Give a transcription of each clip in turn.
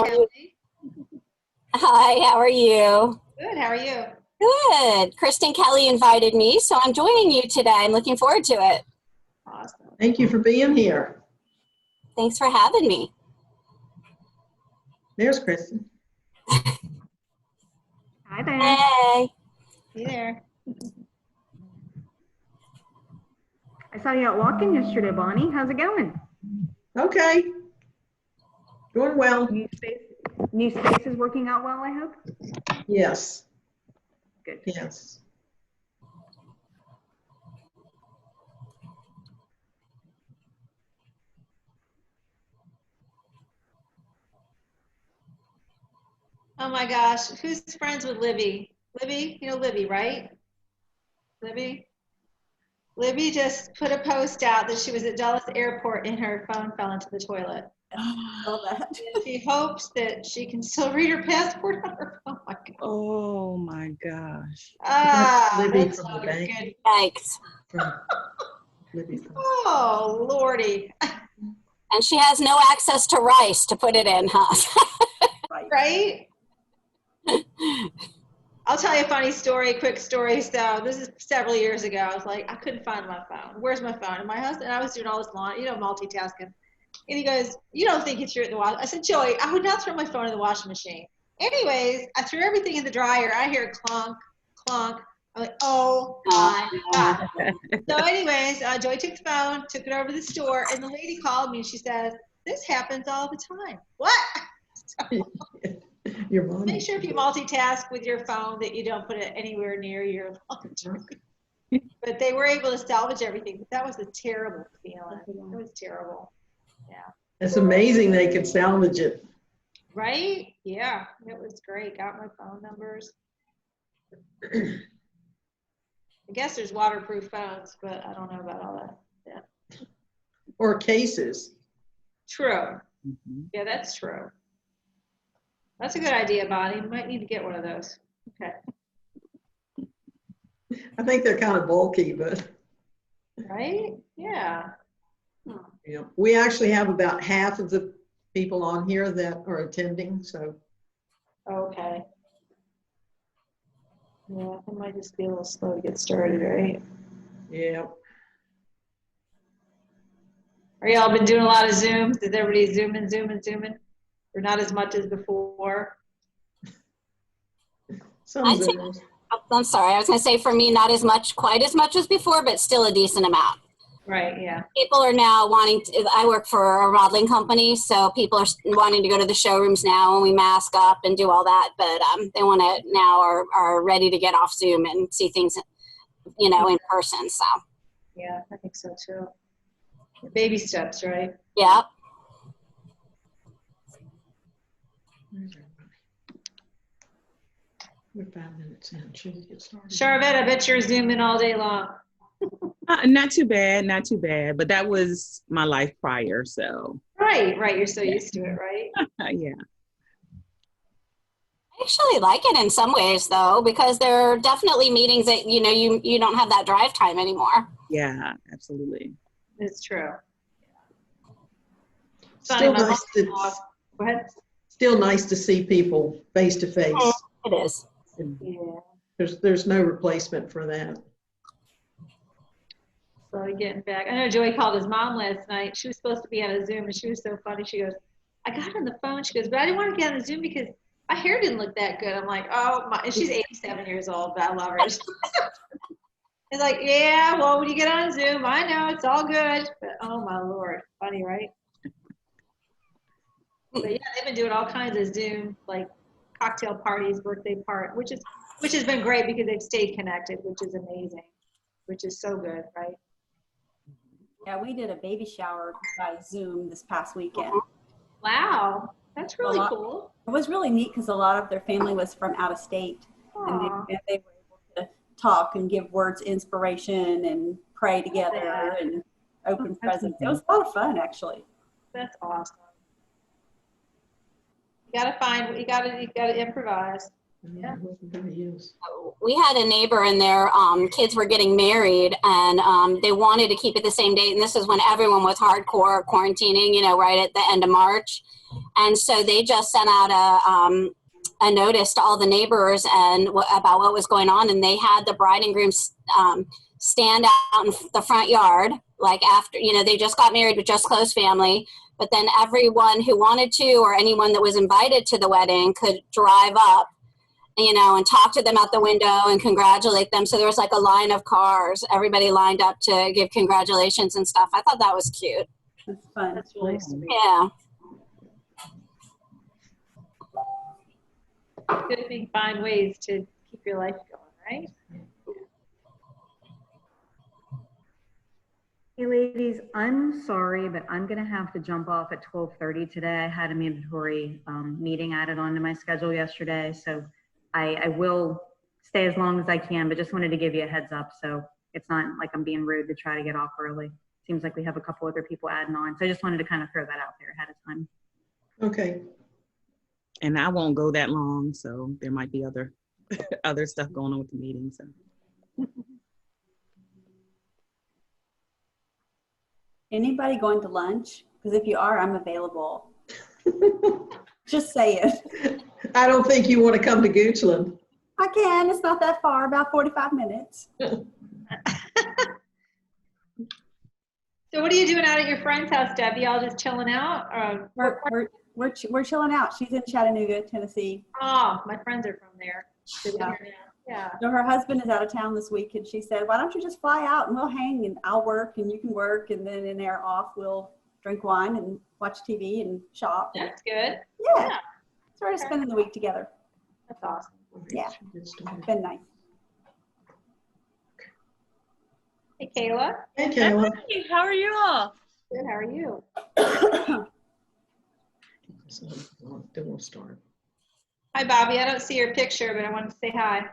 Kelly. Hi, how are you? Good, how are you? Good. Kristen Kelly invited me, so I'm joining you today. I'm looking forward to it. Awesome. Thank you for being here. Thanks for having me. There's Kristen. Hi there. Hey. Hey there. I saw you out walking yesterday, Bonnie. How's it going? Okay. Doing well. New space is working out well, I hope? Yes. Good. Yes. Oh my gosh, who's friends with Libby? Libby, you know Libby, right? Libby? Libby just put a post out that she was at Dulles Airport and her phone fell into the toilet. All that. And she hopes that she can still read her passport on her phone. Oh my God. Oh my gosh. Libby That's from not the a bank. good. Thanks. Libby from Oh, Lordy. And she has no access to rice to put it in, huh? Right? I'll tell you a funny story, quick story. So this is several years ago. I was like, I couldn't find my phone. Where's my phone? And my husband, I was doing all this laundry, multitasking. And he goes, you don't think it's your in the wash? I said, Joey, I would not throw my phone in the washing machine. Anyways, I threw everything in the dryer. I hear clunk, clunk. I'm like, oh my God. So anyways, Joey took the phone, took it over to the store, and the lady called me and she says, this happens all the time. What? your mom. Make sure if you multitask with your phone that you don't put it anywhere near your laundry. But they were able to salvage everything. But that was a terrible feeling. It was terrible. Yeah. It's amazing they could salvage it. Right? Yeah. It was great. Got my phone numbers. I guess there's waterproof phones, but I don't know about all that. Yeah. Or cases. True. Yeah, that's true. That's a good idea, Bonnie. You might need to get one of those. Okay. I think they're kind of bulky, but Right? Yeah. we actually have about half of the people on here that are attending. So Okay. Yeah, it might just be a little slow to get started, right? yeah. Are y'all been doing a lot of Zooms? Is everybody zooming? Or not as much as before? Some I'd say- Zoomers. I'm sorry. I was going to say for me, not as much, quite as much as before, but still a decent amount. Right, yeah. People are now wanting to, I work for a modeling company, so people are wanting to go to the showrooms now and we mask up and do all that, but they want to now are ready to get off Zoom and see things, in person, so. Yeah, I think so too. Baby steps, right? Yeah. We're 5 minutes in. Should we get started? Sharvette, I bet you're zooming all day long. Not too bad. But that was my life prior, so Right. You're so used to it, right? yeah. I actually like it in some ways, though, because there are definitely meetings that, you don't have that drive time anymore. Yeah, absolutely. It's true. Still Funny, my nice to, mom-in-law- Go ahead. still nice to see people face to face. It is. Yeah. There's no replacement for that. So getting back. I know Joey called his mom last night. She was supposed to be on a Zoom and she was so funny. She goes, I got on the phone. She goes, but I didn't want to get on the Zoom because my hair didn't look that good. I'm like, oh my, and she's 87 years old, but I love her. It's like, yeah, well, when you get on Zoom, I know it's all good, but oh my Lord, funny, right? But yeah, they've been doing all kinds of Zoom, like cocktail parties, birthday part, which has been great because they've stayed connected, which is amazing, which is so good, right? Yeah, we did a baby shower by Zoom this past weekend. Wow, that's really cool. It was really neat because a lot of their family was from out of state, and Aw. they were able to talk and give words of inspiration and pray together and open presents. It was a lot of fun, actually. That's awesome. You gotta improvise. Yeah, it wasn't very used. We had a neighbor and their kids were getting married and they wanted to keep it the same date. And this is when everyone was hardcore quarantining, right at the end of March. And so they just sent out a notice to all the neighbors and about what was going on. And they had the bride and groom stand out in the front yard, like after, they just got married with just close family. But then everyone who wanted to, or anyone that was invited to the wedding, could drive up, and talk to them out the window and congratulate them. So there was like a line of cars, everybody lined up to give congratulations and stuff. I thought that was cute. That's fun. That's really sweet. Yeah. Good if you find ways to keep your life going, right? Hey ladies, I'm sorry, but I'm gonna have to jump off at 12:30 today. I had a mandatory meeting added onto my schedule yesterday, so I will stay as long as I can, but just wanted to give you a heads up so it's not like I'm being rude to try to get off early. Seems like we have a couple other people adding on, so I just wanted to kind of throw that out there ahead of time. Okay. And I won't go that long, so there might be other stuff going on with the meeting. So. Anybody going to lunch? Because if you are, I'm available. Just say it. I don't think you want to come to Goochland. I can. It's not that far, about 45 minutes. So what are you doing out at your friend's house, Debbie? Y'all just chilling out? We're chilling out. She's in Chattanooga, Tennessee. Oh, my friends are from there. Yeah. Yeah. So her husband is out of town this week, and she said, "Why don't you just fly out and we'll hang, and I'll work and you can work, and then in their off we'll drink wine and watch TV and shop." That's good. Yeah. So we're spending the week together. That's awesome. Yeah. It's been nice. Hey, Kayla. Hey, Kayla. Hey, how are you all? Good. How are you? Then we'll start. Hi, Bobby. I don't see your picture, but I wanted to say hi.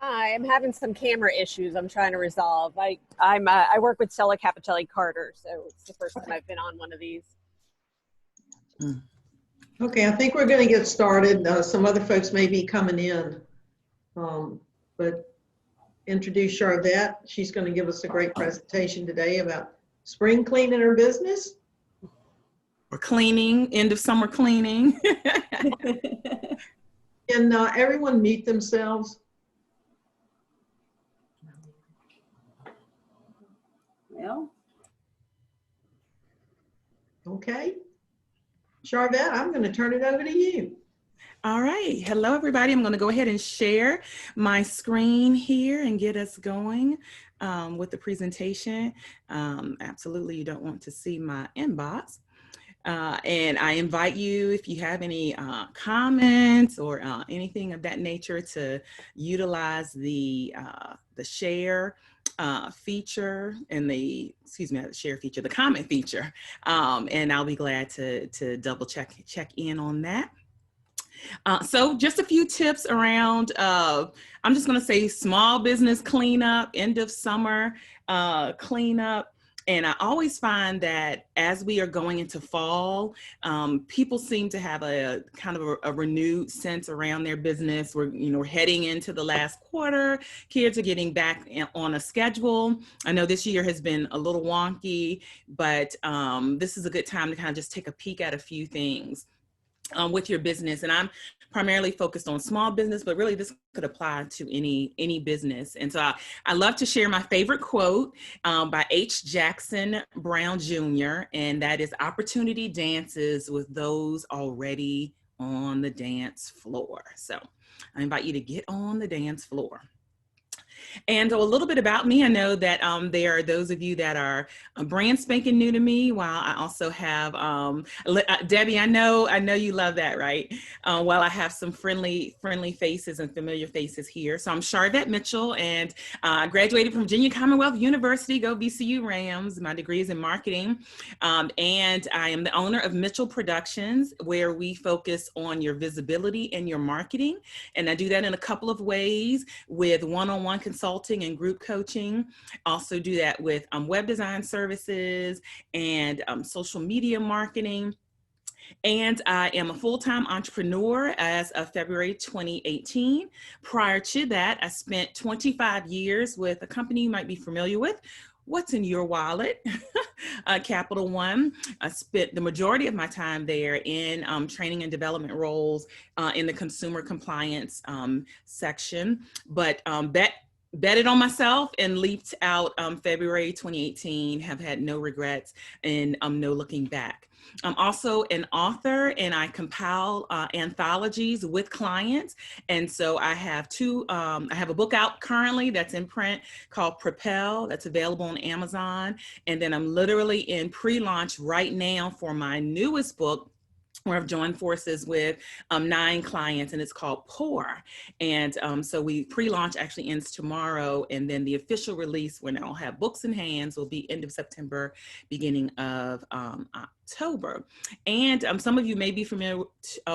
Hi, I'm having some camera issues I'm trying to resolve. I work with Stella Capitelli Carter, so it's the first time I've been on one of these. Okay, I think we're going to get started. Some other folks may be coming in, but introduce Sharvette. She's going to give us a great presentation today about spring cleaning her business. Or cleaning, end of summer cleaning. Can everyone mute themselves? Well, Okay. Sharvette, I'm going to turn it over to you. All right. Hello, everybody. I'm going to go ahead and share my screen here and get us going with the presentation. Absolutely, you don't want to see my inbox. And I invite you, if you have any comments or anything of that nature, to utilize the share feature and the comment feature. And I'll be glad to double check in on that. So just a few tips around, I'm just going to say small business cleanup, end of summer cleanup. And I always find that as we are going into fall, people seem to have a kind of a renewed sense around their business. We're heading into the last quarter. Kids are getting back on a schedule. I know this year has been a little wonky, but this is a good time to kind of just take a peek at a few things with your business. And I'm primarily focused on small business, but really this could apply to any business. And so I love to share my favorite quote by H. Jackson Brown Jr., and that is, "Opportunity dances with those already on the dance floor." So I invite you to get on the dance floor. And a little bit about me. I know that there are those of you that are brand spanking new to me, while I also have, Debbie, I know you love that, right? While I have some friendly faces and familiar faces here. So I'm Sharvette Mitchell, and I graduated from Virginia Commonwealth University, go VCU Rams. My degree is in marketing. And I am the owner of Mitchell Productions, where we focus on your visibility and your marketing. And I do that in a couple of ways, with one-on-one consulting and group coaching. Also do that with web design services and social media marketing. And I am a full-time entrepreneur as of February 2018. Prior to that, I spent 25 years with a company you might be familiar with, what's in your wallet? Capital One. I spent the majority of my time there in training and development roles in the consumer compliance section, but betted on myself and leaped out February 2018, have had no regrets and no looking back. I'm also an author, and I compile anthologies with clients. And so I have I have a book out currently that's in print called Propel, that's available on Amazon. And then I'm literally in pre-launch right now for my newest book, where I've joined forces with 9 clients, and it's called Pour. And so we pre-launch actually ends tomorrow, and then the official release, when I'll have books in hands, will be end of September, beginning of October. And some of you may be familiar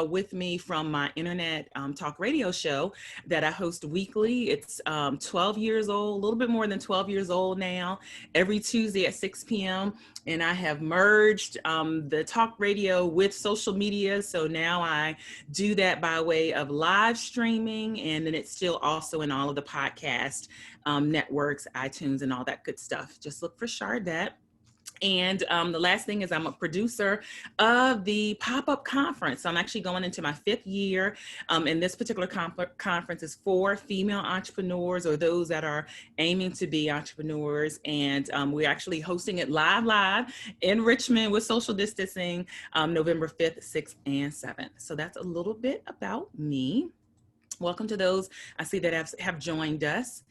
with me from my internet talk radio show that I host weekly. It's 12 years old, a little bit more than 12 years old now, every Tuesday at 6 p.m. And I have merged the talk radio with social media. So now I do that by way of live streaming, and then it's still also in all of the podcast networks, iTunes, and all that good stuff. Just look for Sharvette. And the last thing is I'm a producer of the pop-up conference. So I'm actually going into my 5th year. And this particular conference is for female entrepreneurs or those that are aiming to be entrepreneurs. And we're actually hosting it live in Richmond with social distancing, November 5th, 6th, and 7th. So that's a little bit about me. Welcome to those I see that have joined us.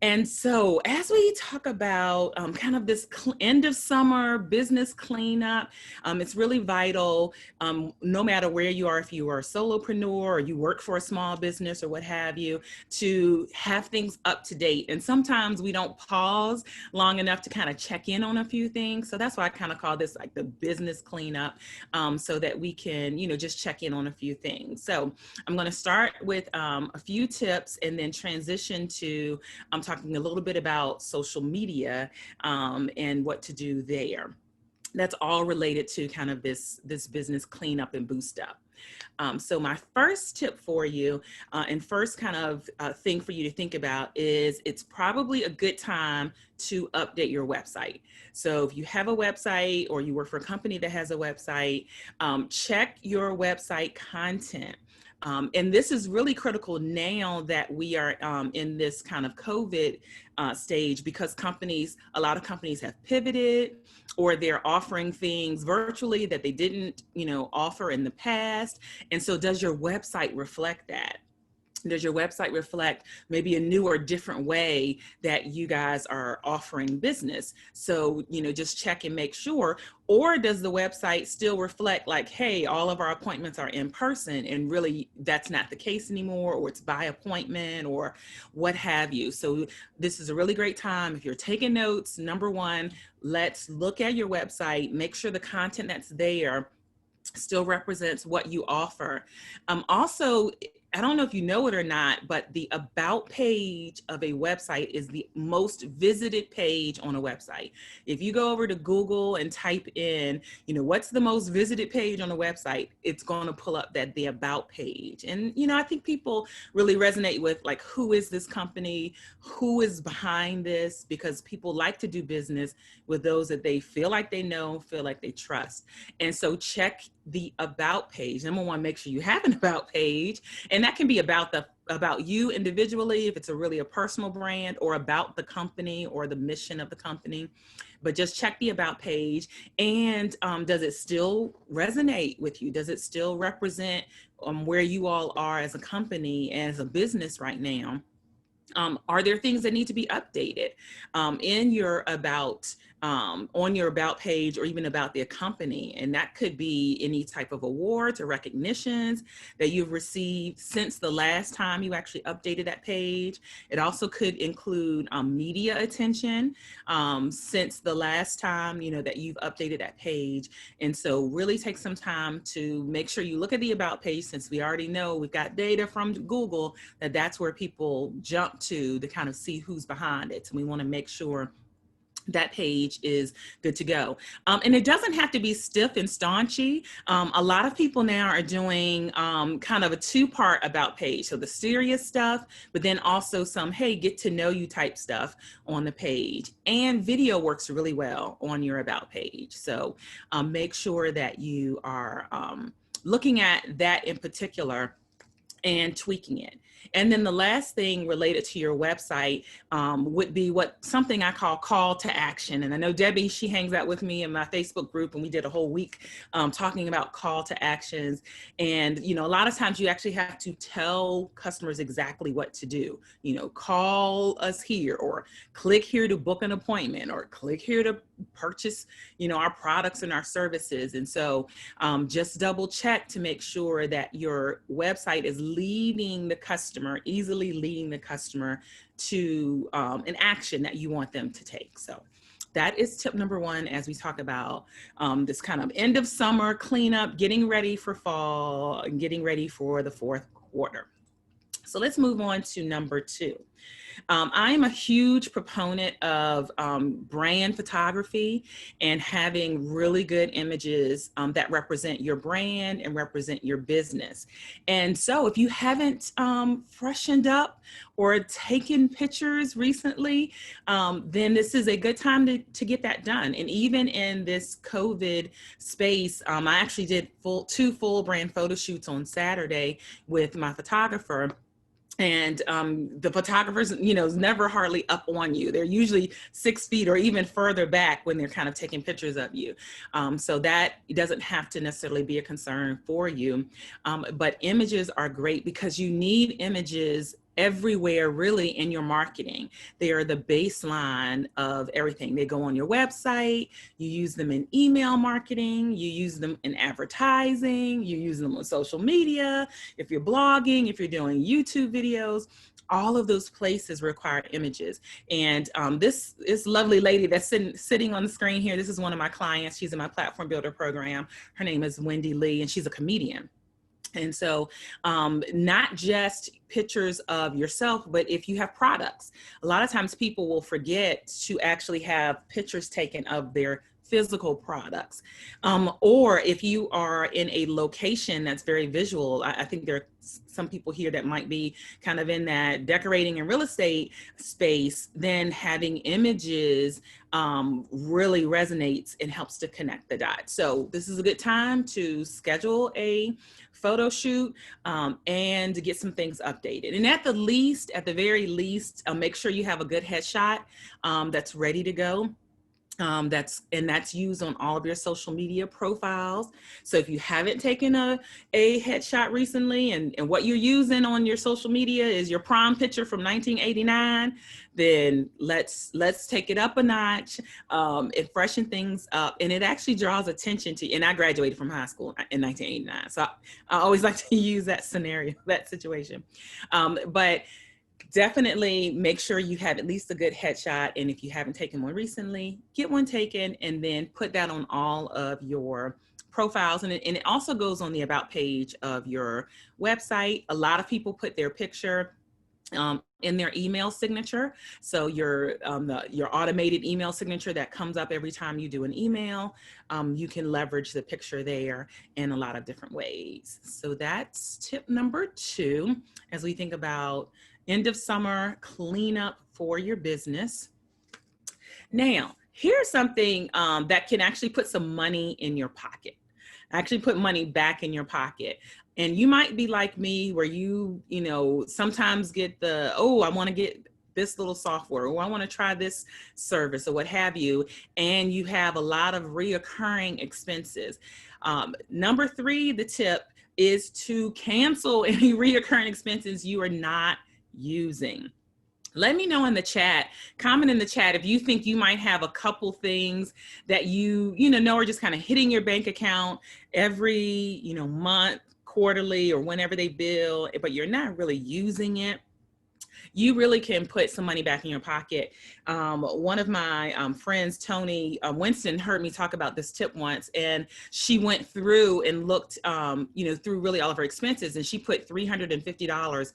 And so as we talk about kind of this end of summer business cleanup, it's really vital, no matter where you are, if you are a solopreneur or you work for a small business or what have you, to have things up to date. And sometimes we don't pause long enough to kind of check in on a few things. So that's why I kind of call this like the business cleanup, so that we can, just check in on a few things. So I'm going to start with a few tips and then transition to talking a little bit about social media and what to do there. That's all related to kind of this business cleanup and boost up. So my first tip for you and first kind of thing for you to think about is it's probably a good time to update your website. So if you have a website or you work for a company that has a website, check your website content. And this is really critical now that we are in this kind of COVID stage, because a lot of companies have pivoted, or they're offering things virtually that they didn't, offer in the past. And so does your website reflect that? Does your website reflect maybe a new or different way that you guys are offering business? So, just check and make sure. Or does the website still reflect like, hey, all of our appointments are in person, and really that's not the case anymore, or it's by appointment or what have you. So this is a really great time. If you're taking notes, number one, let's look at your website, make sure the content that's there still represents what you offer. Also, I don't know if you know it or not, but the about page of a website is the most visited page on a website. If you go over to Google and type in, what's the most visited page on a website, it's going to pull up the about page. And, I think people really resonate with like, who is this company? Who is behind this? Because people like to do business with those that they feel like they know, feel like they trust. And so check the about page. Number one, make sure you have an about page. And that can be about you individually, if it's really a personal brand, or about the company or the mission of the company. But just check the about page. And does it still resonate with you? Does it still represent where you all are as a company, as a business right now? Are there things that need to be updated in your about, on your about page, or even about the company? And that could be any type of awards or recognitions that you've received since the last time you actually updated that page. It also could include media attention since the last time, that you've updated that page. And so really take some time to make sure you look at the about page, since we already know we've got data from Google that's where people jump to kind of see who's behind it. So we want to make sure that page is good to go. And it doesn't have to be stiff and staunchy. A lot of people now are doing kind of a two-part about page. So the serious stuff, but then also some, hey, get to know you type stuff on the page. And video works really well on your about page. So make sure that you are looking at that in particular and tweaking it. And then the last thing related to your website would be something I call to action. And I know Debbie, she hangs out with me in my Facebook group, and we did a whole week talking about call to actions. And, you know, a lot of times you actually have to tell customers exactly what to do. You know, call us here, or click here to book an appointment, or click here to purchase, you know, our products and our services. And so just double check to make sure that your website is leading the customer, easily leading the customer to an action that you want them to take. So that is tip number one as we talk about this kind of end of summer cleanup, getting ready for fall, and getting ready for the fourth quarter. So let's move on to number two. I'm a huge proponent of brand photography and having really good images that represent your brand and represent your business. And so if you haven't freshened up or taken pictures recently, then this is a good time to get that done. And even in this COVID space, I actually did two full brand photo shoots on Saturday with my photographer. And the photographers, you know, is never hardly up on you. They're usually 6 feet or even further back when they're kind of taking pictures of you. So that doesn't have to necessarily be a concern for you. But images are great because you need images everywhere really in your marketing. They are the baseline of everything. They go on your website, you use them in email marketing, you use them in advertising, you use them on social media, if you're blogging, if you're doing YouTube videos, all of those places require images. And this lovely lady that's sitting on the screen here, this is one of my clients. She's in my Platform Builder program. Her name is Wendy Lee, and she's a comedian. And so not just pictures of yourself, but if you have products, a lot of times people will forget to actually have pictures taken of their physical products. Or if you are in a location that's very visual, I think there are some people here that might be kind of in that decorating and real estate space, then having images really resonates and helps to connect the dots. So this is a good time to schedule a photo shoot and to get some things updated. And at the very least, make sure you have a good headshot that's ready to go. That's used on all of your social media profiles. So if you haven't taken a headshot recently and what you're using on your social media is your prom picture from 1989, then let's take it up a notch and freshen things up. And it actually draws attention to, and I graduated from high school in 1989. So I always like to use that scenario, that situation. But definitely make sure you have at least a good headshot. And if you haven't taken one recently, get one taken and then put that on all of your profiles. And it also goes on the about page of your website. A lot of people put their picture in their email signature. So your automated email signature that comes up every time you do an email, you can leverage the picture there in a lot of different ways. So that's tip number 2 as we think about end of summer cleanup for your business. Now, here's something that can actually put some money in your pocket. Actually put money back in your pocket. And you might be like me where you sometimes get I want to get this little software, or I want to try this service or what have you. And you have a lot of reoccurring expenses. Number 3, the tip is to cancel any reoccurring expenses you are not using. Let me know in the chat, comment in the chat if you think you might have a couple things that you know are just kind of hitting your bank account every month, quarterly, or whenever they bill, but you're not really using it. you really can put some money back in your pocket. One of my friends, Tony Winston, heard me talk about this tip once, and she went through and looked, through really all of her expenses, and she put $350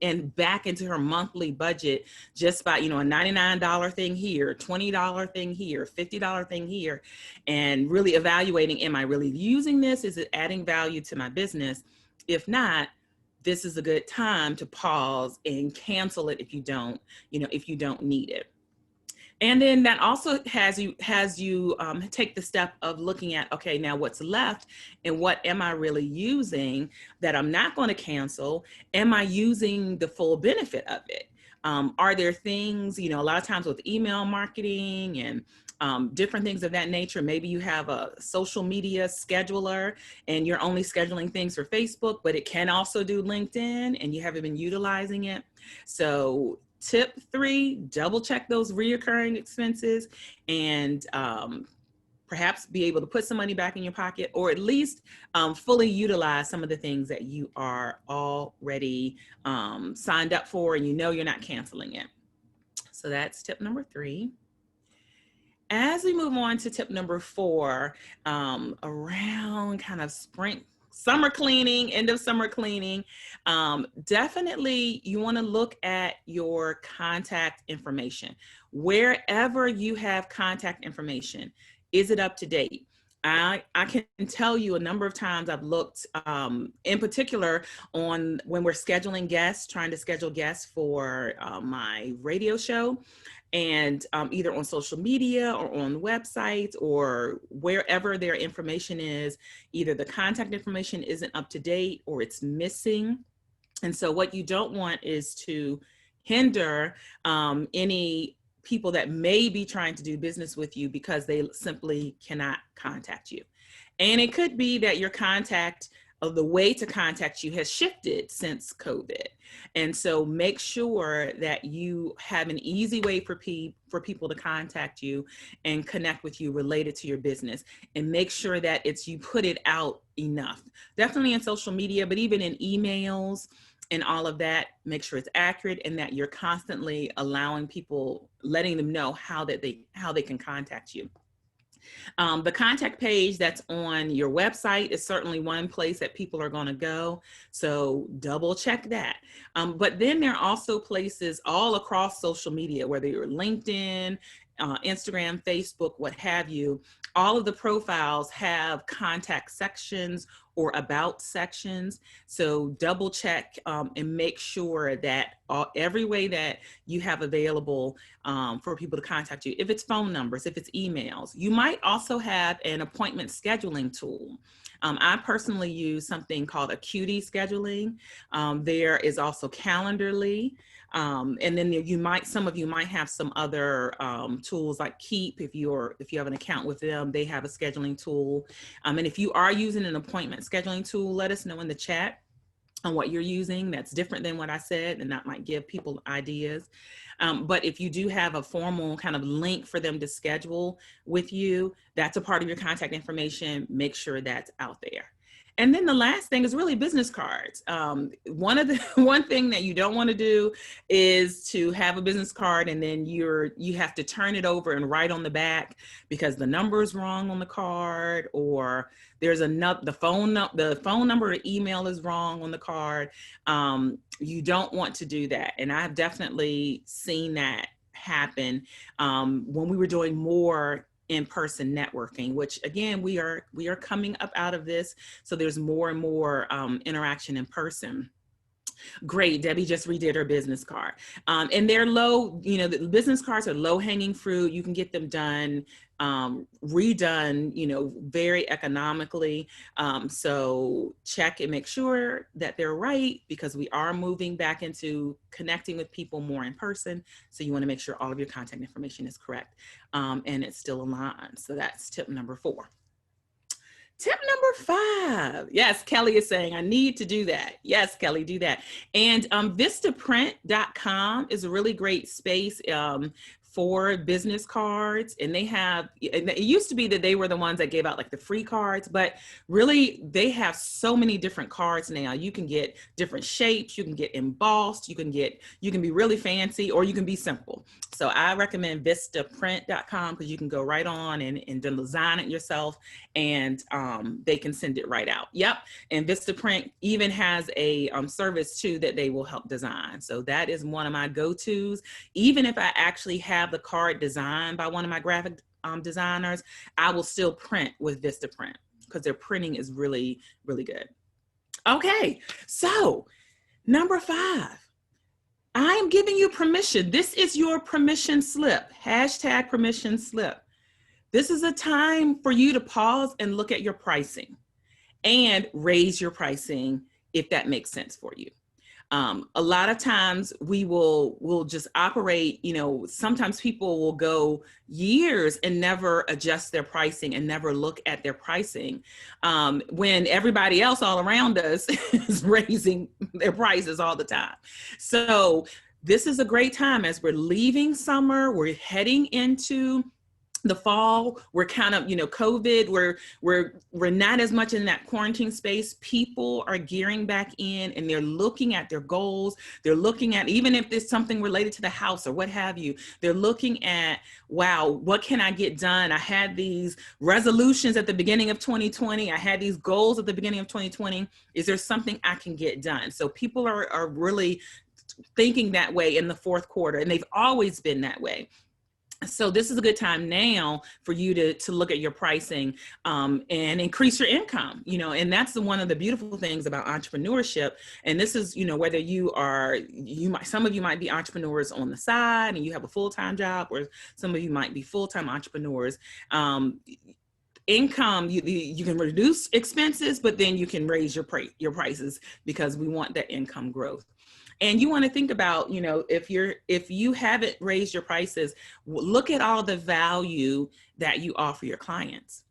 and back into her monthly budget just by, a $99 thing here, $20 thing here, $50 thing here, and really evaluating, am I really using this? Is it adding value to my business? If not, this is a good time to pause and cancel it if you don't need it. And then that also has you take the step of looking at, okay, now what's left and what am I really using that I'm not going to cancel? Am I using the full benefit of it? Are there things, a lot of times with email marketing and different things of that nature, maybe you have a social media scheduler and you're only scheduling things for Facebook, but it can also do LinkedIn and you haven't been utilizing it. So tip 3, double check those reoccurring expenses and perhaps be able to put some money back in your pocket, or at least fully utilize some of the things that you are already signed up for and you're not canceling it. So that's tip number 3. As we move on to tip number 4, around kind of summer cleaning, end of summer cleaning, definitely you want to look at your contact information. Wherever you have contact information, is it up to date? I can tell you a number of times I've looked, in particular on when we're scheduling guests, trying to schedule guests for my radio show, and either on social media or on websites or wherever their information is, either the contact information isn't up to date or it's missing. And so what you don't want is to hinder any people that may be trying to do business with you because they simply cannot contact you. And it could be that your the way to contact you has shifted since COVID. And so make sure that you have an easy way for people to contact you and connect with you related to your business, and make sure that you put it out enough. Definitely in social media, but even in emails and all of that, make sure it's accurate and that you're constantly allowing people, letting them know how they can contact you. The contact page that's on your website is certainly one place that people are going to go. So double check that. But then there are also places all across social media, whether you're LinkedIn, Instagram, Facebook, what have you. All of the profiles have contact sections or about sections. So double check and make sure that every way that you have available for people to contact you, if it's phone numbers, if it's emails, you might also have an appointment scheduling tool. I personally use something called Acuity Scheduling. There is also Calendarly. And then some of you might have some other tools like Keep. If you have an account with them, they have a scheduling tool. And if you are using an appointment scheduling tool, let us know in the chat on what you're using that's different than what I said, and that might give people ideas. But if you do have a formal kind of link for them to schedule with you, that's a part of your contact information. Make sure that's out there. And then the last thing is really business cards. One thing that you don't want to do is to have a business card and then you have to turn it over and write on the back because the number is wrong on the card, or there's the phone number or email is wrong on the card. You don't want to do that. And I've definitely seen that happen when we were doing more in-person networking, which again, we are coming up out of this. So there's more and more interaction in person. Great, Debbie just redid her business card. And they're the business cards are low hanging fruit. You can get them done, redone, very economically. So check and make sure that they're right, because we are moving back into connecting with people more in person. So you want to make sure all of your contact information is correct and it's still aligned. So that's tip number 4. Tip number 5. Yes, Kelly is saying, I need to do that. Yes, Kelly, do that. And Vistaprint.com is a really great space for business cards, and they have, and it used to be that they were the ones that gave out like the free cards, but really they have so many different cards now. You can get different shapes, you can get embossed, you can be really fancy, or you can be simple. So I recommend vistaprint.com, because you can go right on and design it yourself, and they can send it right out. Yep. And Vistaprint even has a service too that they will help design. So that is one of my go-tos. Even if I actually have the card designed by one of my graphic designers, I will still print with Vistaprint, because their printing is really, really good. Okay, so number 5, I am giving you permission. This is your permission slip, hashtag permission slip. This is a time for you to pause and look at your pricing and raise your pricing if that makes sense for you. A lot of times we'll just operate, sometimes people will go years and never adjust their pricing and never look at their pricing, when everybody else all around us is raising their prices all the time. So this is a great time as we're leaving summer, we're heading into the fall. We're kind of, COVID, we're not as much in that quarantine space. People are gearing back in, and they're looking at their goals. They're looking at, even if there's something related to the house or what have you, they're looking at, wow, what can I get done? I had these resolutions at the beginning of 2020. I had these goals at the beginning of 2020. Is there something I can get done? So people are really thinking that way in the fourth quarter, and they've always been that way. So this is a good time now for you to look at your pricing and increase your income, and that's one of the beautiful things about entrepreneurship. And this is, whether some of you might be entrepreneurs on the side and you have a full-time job, or some of you might be full-time entrepreneurs. Income, you can reduce expenses, but then you can raise your prices, because we want that income growth. And you want to think about, if you haven't raised your prices, look at all the value that you offer your clients.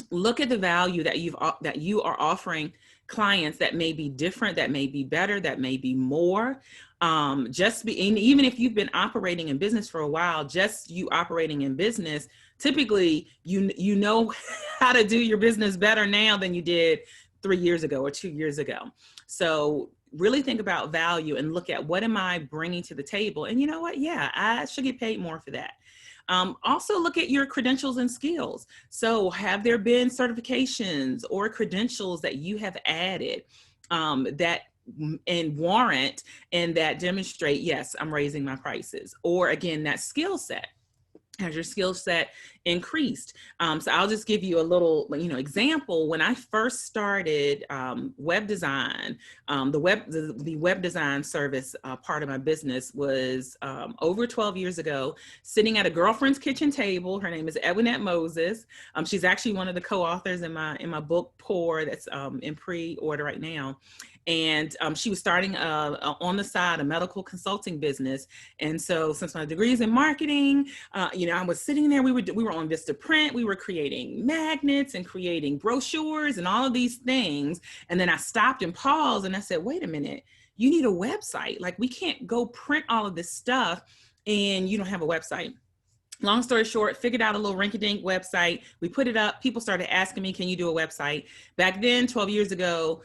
Look at the value that you are offering clients that may be different, that may be better, that may be more. And even if you've been operating in business for a while, just you operating in business, typically you know how to do your business better now than you did 3 years ago or 2 years ago. So really think about value and look at, what am I bringing to the table? And you know what? Yeah, I should get paid more for that. Also look at your credentials and skills. So have there been certifications or credentials that you have added that and warrant and that demonstrate, yes, I'm raising my prices? Or again, that skill set. Has your skill set increased? So I'll just give you a little, example. When I first started web design, the web design service part of my business was over 12 years ago, sitting at a girlfriend's kitchen table. Her name is Edwinette Moses. She's actually one of the co-authors in my book, Pour, that's in pre-order right now. And she was starting on the side a medical consulting business. And so since my degree is in marketing, I was sitting there, we were on Vistaprint, we were creating magnets and creating brochures and all of these things. And then I stopped and paused and I said, wait a minute, you need a website. Like, we can't go print all of this stuff and you don't have a website. Long story short, figured out a little rinky-dink website. We put it up. People started asking me, can you do a website? Back then, 12 years ago,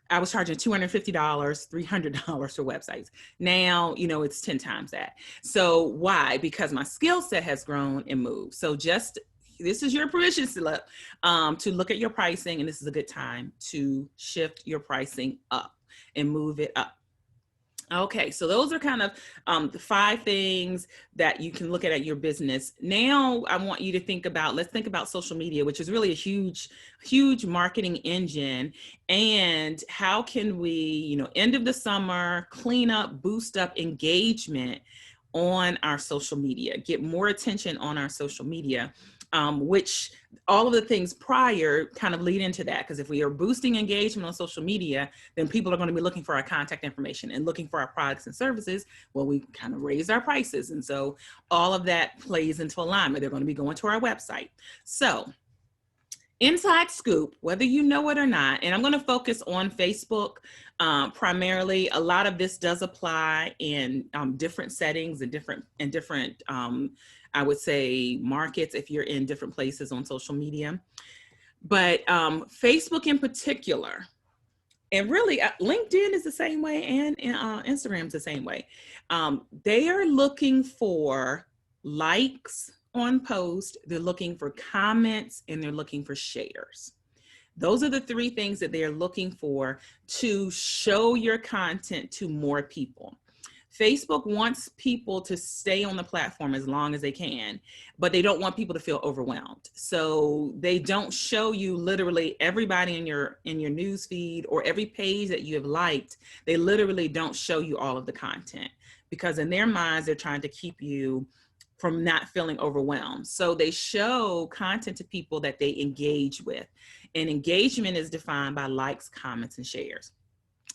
I was charging $250, $300 for websites. Now, it's 10 times that. So why? Because my skill set has grown and moved. So this is your permission slip to look at your pricing, and this is a good time to shift your pricing up and move it up. Okay, so those are kind of the 5 things that you can look at your business. Now I want you to let's think about social media, which is really a huge, huge marketing engine. And how can we, end of the summer, clean up, boost up engagement on our social media, get more attention on our social media, which all of the things prior kind of lead into that. Because if we are boosting engagement on social media, then people are going to be looking for our contact information and looking for our products and services. Well, we kind of raise our prices. And so all of that plays into alignment. They're going to be going to our website. So inside scoop, whether you know it or not, and I'm going to focus on Facebook primarily. A lot of this does apply in different settings and different I would say markets if you're in different places on social media. But Facebook in particular, and really LinkedIn is the same way, and Instagram is the same way. They are looking for likes on posts, they're looking for comments, and they're looking for shares. Those are the three things that they're looking for to show your content to more people. Facebook wants people to stay on the platform as long as they can, but they don't want people to feel overwhelmed. So they don't show you literally everybody in your news feed or every page that you have liked. They literally don't show you all of the content because in their minds, they're trying to keep you from not feeling overwhelmed. So they show content to people that they engage with. And engagement is defined by likes, comments, and shares.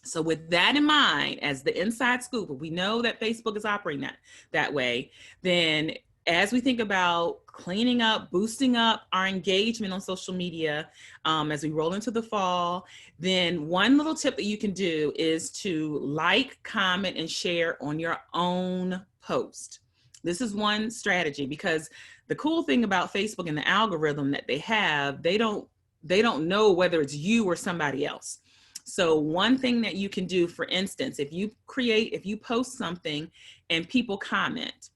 So with that in mind, as the inside scoop, we know that Facebook is operating that way, then as we think about cleaning up, boosting up our engagement on social media as we roll into the fall, then one little tip that you can do is to like, comment, and share on your own post. This is one strategy because the cool thing about Facebook and the algorithm that they have, they don't know whether it's you or somebody else. So one thing that you can do, for instance, if you post something and people comment,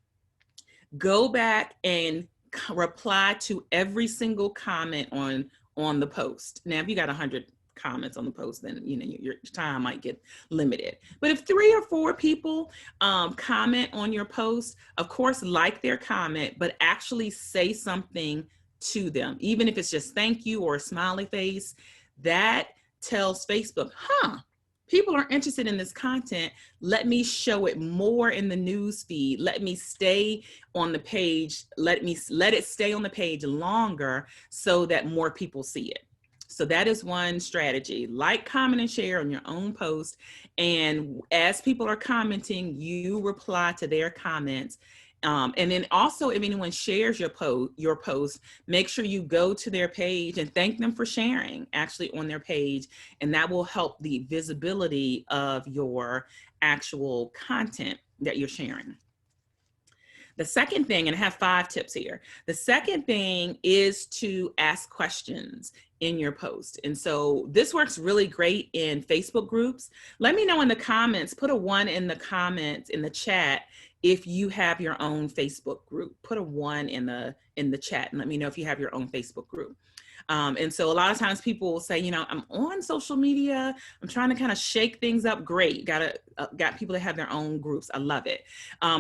go back and reply to every single comment on the post. Now, if you got 100 comments on the post, then your time might get limited. But if 3 or 4 people comment on your post, of course, like their comment, but actually say something to them, even if it's just thank you or a smiley face, that tells Facebook, people are interested in this content. Let me show it more in the news feed. Let me stay on the page. Let it stay on the page longer so that more people see it. So that is one strategy. Like, comment, and share on your own post. And as people are commenting, you reply to their comments. And then also, if anyone shares your post, make sure you go to their page and thank them for sharing actually on their page. And that will help the visibility of your actual content that you're sharing. The second thing, and I have 5 tips here. The second thing is to ask questions in your post. And so this works really great in Facebook groups. Let me know in the comments, put a 1 in the comments in the chat if you have your own Facebook group. Put a 1 in the chat and let me know if you have your own Facebook group. And so a lot of times people will say, I'm on social media, I'm trying to kind of shake things up. Great. Got people that have their own groups. I love it.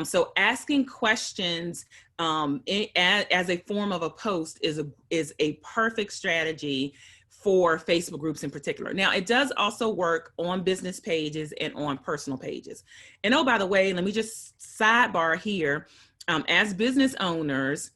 So asking questions as a form of a post is a perfect strategy for Facebook groups in particular. Now, it does also work on business pages and on personal pages. And oh, by the way, let me just sidebar here. As business owners,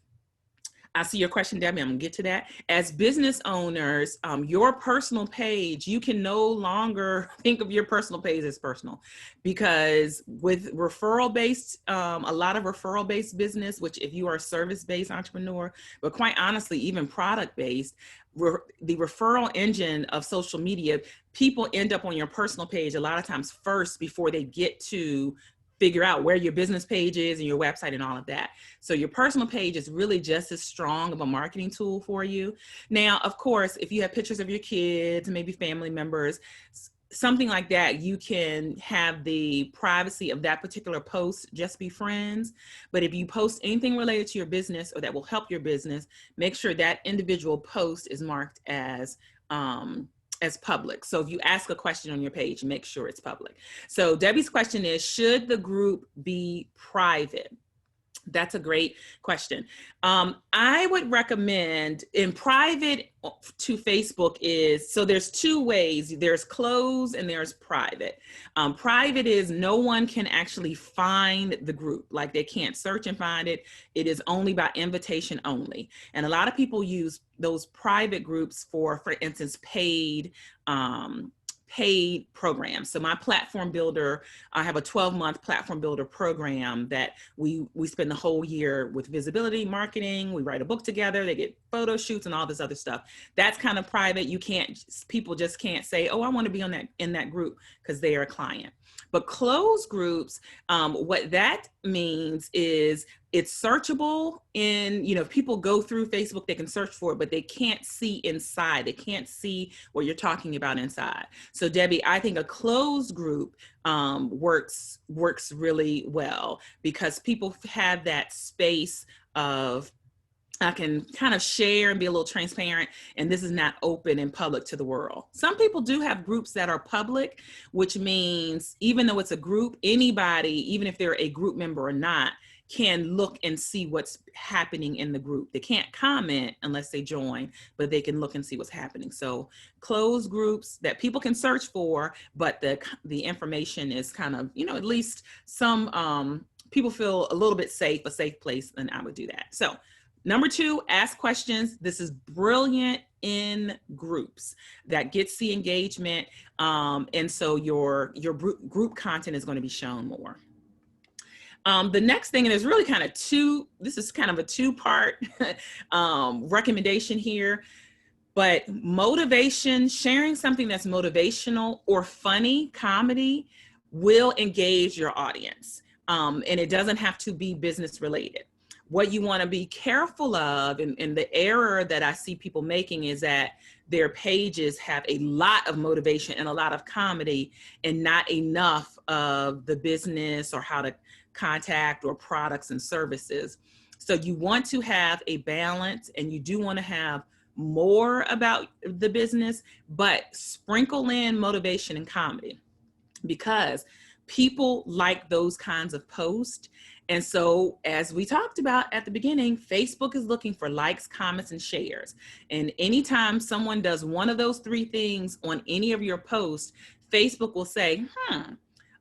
I see your question, Debbie. I'm gonna get to that. As business owners, your personal page, you can no longer think of your personal page as personal, because with referral-based, a lot of referral-based business, which if you are a service-based entrepreneur, but quite honestly, even product-based, the referral engine of social media, people end up on your personal page a lot of times first before they get to figure out where your business page is and your website and all of that. So your personal page is really just as strong of a marketing tool for you. Now, of course, if you have pictures of your kids, maybe family members, something like that, you can have the privacy of that particular post just be friends. But if you post anything related to your business or that will help your business, make sure that individual post is marked as public. So if you ask a question on your page, make sure it's public. So Debbie's question is, should the group be private? That's a great question. I would recommend in private to Facebook so there's 2 ways. There's closed and there's private. Private is no one can actually find the group. Like they can't search and find it. It is only by invitation only. And a lot of people use those private groups for instance, paid paid programs. So my platform builder, I have a 12-month platform builder program that we spend the whole year with visibility marketing. We write a book together, they get photo shoots and all this other stuff. That's kind of private. People just can't say, oh, I want to be in that group because they are a client. But closed groups, what that means is it's searchable if people go through Facebook, they can search for it, but they can't see inside. They can't see what you're talking about inside. So Debbie, I think a closed group works really well because people have that space of, I can kind of share and be a little transparent, and this is not open and public to the world. Some people do have groups that are public, which means even though it's a group, anybody, even if they're a group member or not, can look and see what's happening in the group. They can't comment unless they join, but they can look and see what's happening. So closed groups that people can search for, but the information is kind of, at least some people feel a little bit safe, a safe place, then I would do that. So number 2, ask questions. This is brilliant in groups. That gets the engagement. And so your group content is going to be shown more. The next thing, and there's really kind of this is kind of a 2-part recommendation here, but motivation, sharing something that's motivational or funny, comedy, will engage your audience. And it doesn't have to be business related. What you want to be careful of, and the error that I see people making, is that their pages have a lot of motivation and a lot of comedy and not enough of the business or how to contact or products and services. So you want to have a balance, and you do want to have more about the business, but sprinkle in motivation and comedy because people like those kinds of posts. And so, as we talked about at the beginning, Facebook is looking for likes, comments, and shares. And anytime someone does one of those 3 things on any of your posts, Facebook will say,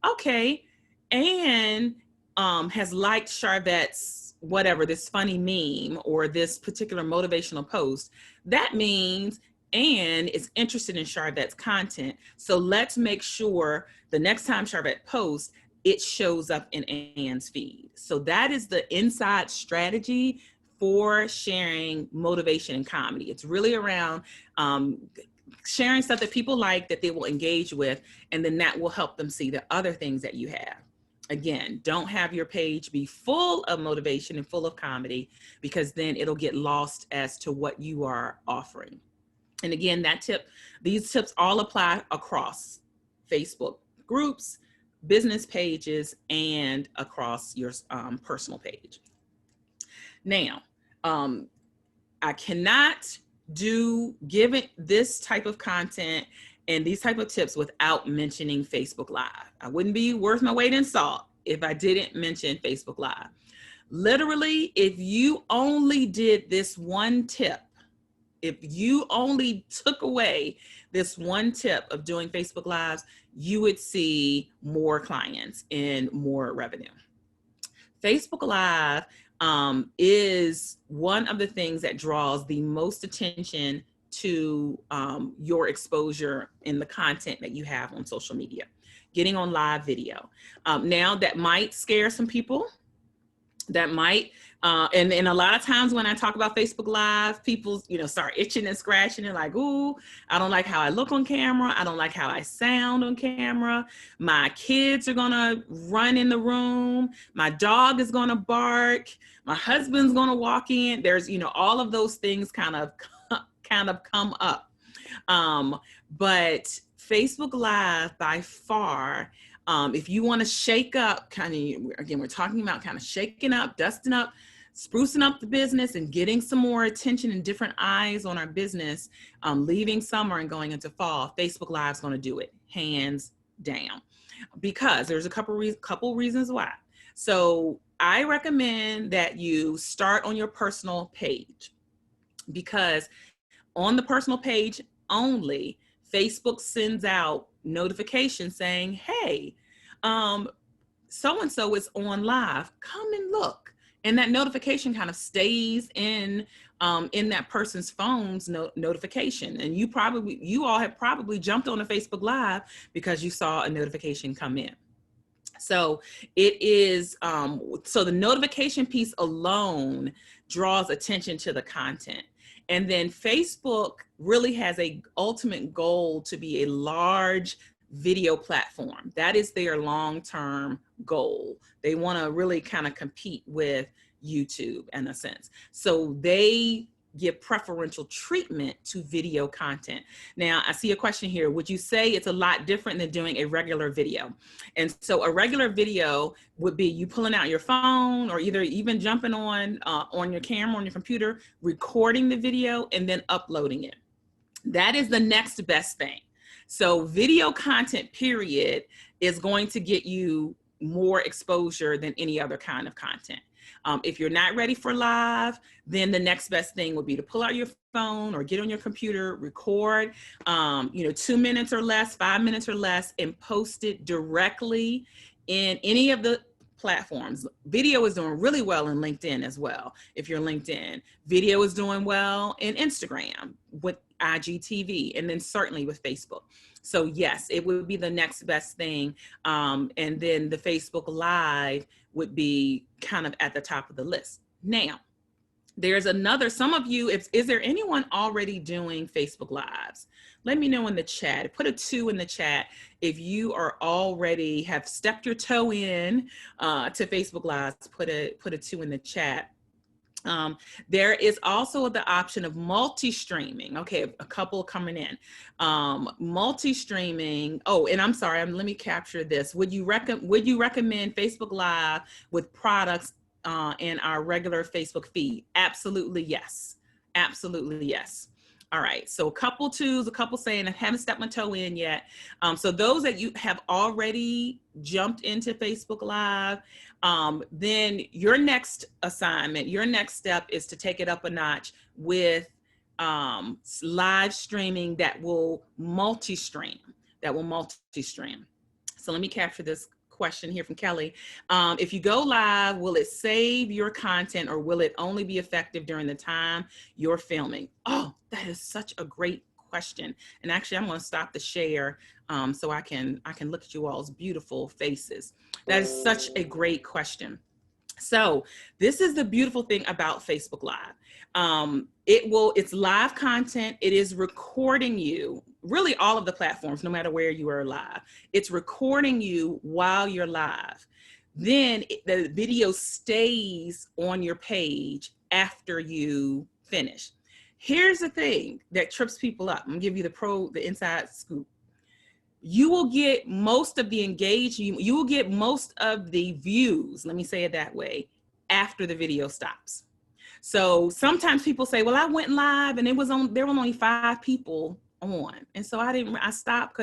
okay, and has liked Sharvette's whatever, this funny meme or this particular motivational post. That means Anne is interested in Sharvette's content. So let's make sure the next time Sharvette posts, it shows up in Anne's feed. So that is the inside strategy for sharing motivation and comedy. It's really around sharing stuff that people like, that they will engage with, and then that will help them see the other things that you have. Again, don't have your page be full of motivation and full of comedy, because then it'll get lost as to what you are offering. And again, these tips all apply across Facebook groups, business pages, and across your personal page. Now, I cannot give it this type of content and these type of tips without mentioning Facebook Live. I wouldn't be worth my weight in salt if I didn't mention Facebook Live. Literally, if you only did this one tip, if you only took away this one tip of doing Facebook Lives, you would see more clients and more revenue. Facebook Live is one of the things that draws the most attention to your exposure in the content that you have on social media, getting on live video. Now that might scare some people. That might, and a lot of times when I talk about Facebook Live, people, start itching and scratching and like, ooh, I don't like how I look on camera. I don't like how I sound on camera. My kids are gonna run in the room. My dog is gonna bark. My husband's gonna walk in. There's, all of those things kind of come up. But Facebook Live by far, if you want to shake up, again, we're talking about kind of shaking up, dusting up, sprucing up the business and getting some more attention and different eyes on our business, leaving summer and going into fall, Facebook Live is going to do it, hands down, because there's a couple reasons why. So I recommend that you start on your personal page, because on the personal page only, Facebook sends out notifications saying, hey, so-and-so is on live, come and look. And that notification kind of stays in that person's phone's notification. And you all have probably jumped on a Facebook Live because you saw a notification come in. So it is, so the notification piece alone draws attention to the content. And then Facebook really has a ultimate goal to be a large video platform. That is their long-term goal. They want to really kind of compete with YouTube in a sense. So they give preferential treatment to video content. Now, I see a question here. Would you say it's a lot different than doing a regular video? And so a regular video would be you pulling out your phone or either even jumping on your camera, on your computer, recording the video and then uploading it. That is the next best thing. So video content, period, is going to get you more exposure than any other kind of content. If you're not ready for live, then the next best thing would be to pull out your phone or get on your computer, record, 2 minutes or less, 5 minutes or less, and post it directly in any of the platforms. Video is doing really well in LinkedIn as well. If you're LinkedIn, video is doing well in Instagram with IGTV, and then certainly with Facebook. So yes, it would be the next best thing. And then the Facebook Live would be kind of at the top of the list. Now, there's another, some of you, is there anyone already doing Facebook Lives? Let me know in the chat. Put a 2 in the chat if you are already have stepped your toe in to Facebook Lives. Put a 2 in the chat. There is also the option of multi-streaming. Okay, a couple coming in. Multi-streaming. Oh, and I'm sorry, let me capture this. Would you recommend Facebook Live with products in our regular Facebook feed? Absolutely yes. Absolutely yes. All right, so a couple 2s, a couple saying I haven't stepped my toe in yet. So those that you have already jumped into Facebook Live, then your next assignment, your next step is to take it up a notch with live streaming that will multi-stream, So let me capture this question here from Kelly. If you go live, will it save your content or will it only be effective during the time you're filming? Oh, that is such a great question. And actually, I'm going to stop the share so I can look at you all's beautiful faces. That is such a great question. So this is the beautiful thing about Facebook Live. It's live content. It is recording you, really all of the platforms, no matter where you are live. It's recording you while you're live. Then the video stays on your page after you finish. Here's the thing that trips people up. I'm gonna give you the inside scoop. You will get most of the engagement, you will get most of the views, let me say it that way, after the video stops. So sometimes people say, well, I went live and there were only 5 people on. And so I stopped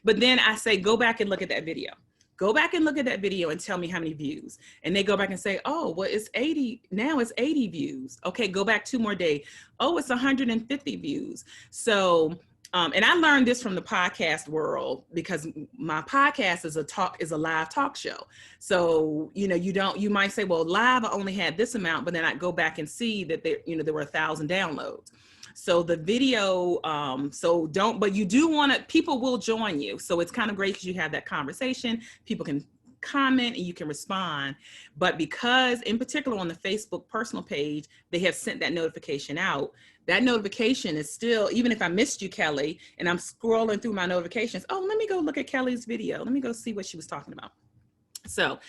but then I say, go back and look at that video. Go back and look at that video and tell me how many views. And they go back and say, oh, well, it's 80, now it's 80 views. Okay, go back 2 more days. Oh, it's 150 views. So, and I learned this from the podcast world because my podcast is a live talk show. So, you might say, well, live, I only had this amount, but then I go back and see that there were 1,000 downloads. So the video, but you do want to, people will join you. So it's kind of great because you have that conversation. People can comment and you can respond. But because in particular on the Facebook personal page, they have sent that notification out. That notification is still, even if I missed you, Kelly, and I'm scrolling through my notifications, oh, let me go look at Kelly's video. Let me go see what she was talking about. So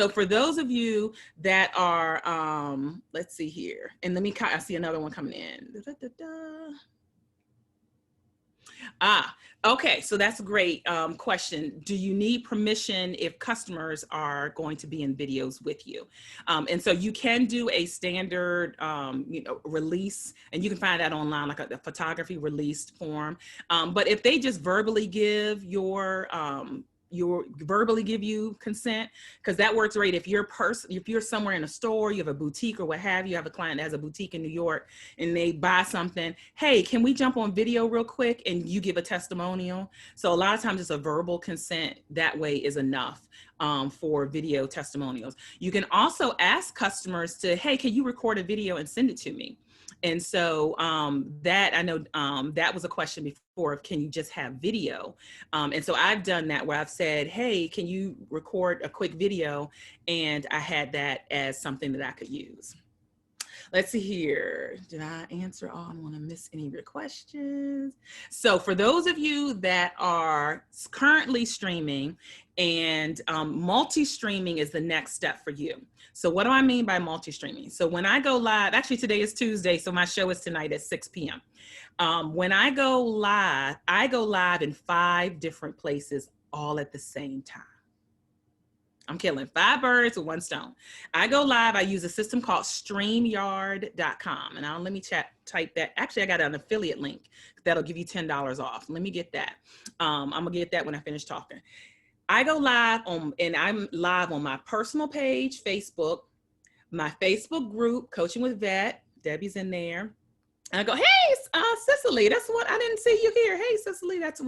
for those of you that are, let's see here, and I see another one coming in. Okay, so that's a great question. Do you need permission if customers are going to be in videos with you? And so you can do a standard, release, and you can find that online, like a photography release form. But if they just verbally give your verbally give you consent, because that works great. If you're somewhere in a store, you have a boutique or what have you, have a client that has a boutique in New York and they buy something, hey, can we jump on video real quick, and you give a testimonial. So a lot of times it's a verbal consent that way is enough for video testimonials. You can also ask customers to, hey, can you record a video and send it to me? And so that, I know that was a question before of, can you just have video? And so I've done that where I've said, hey, can you record a quick video? And I had that as something that I could use. Let's see here. Did I answer all? I don't want to miss any of your questions. So for those of you that are currently streaming, and multi-streaming is the next step for you. So what do I mean by multi-streaming? So when I go live, actually today is Tuesday, so my show is tonight at 6 p.m. When I go live in 5 different places all at the same time. I'm killing 5 birds with 1 stone. I go live, I use a system called StreamYard.com. And now let me type that. Actually, I got an affiliate link that'll give you $10 off. Let me get that. I'm gonna get that when I finish talking. I go live and I'm live on my personal page, Facebook, my Facebook group, Coaching with Vet, Debbie's in there. And I go, hey, Cicely, that's what, I didn't see you here. Hey, Cicely, that's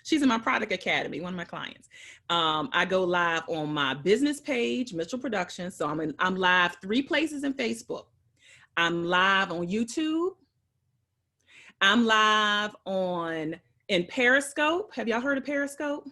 she's in my product academy, one of my clients. I go live on my business page, Mitchell Productions. So I'm live 3 places in Facebook. I'm live on YouTube. I'm live in Periscope. Have y'all heard of Periscope?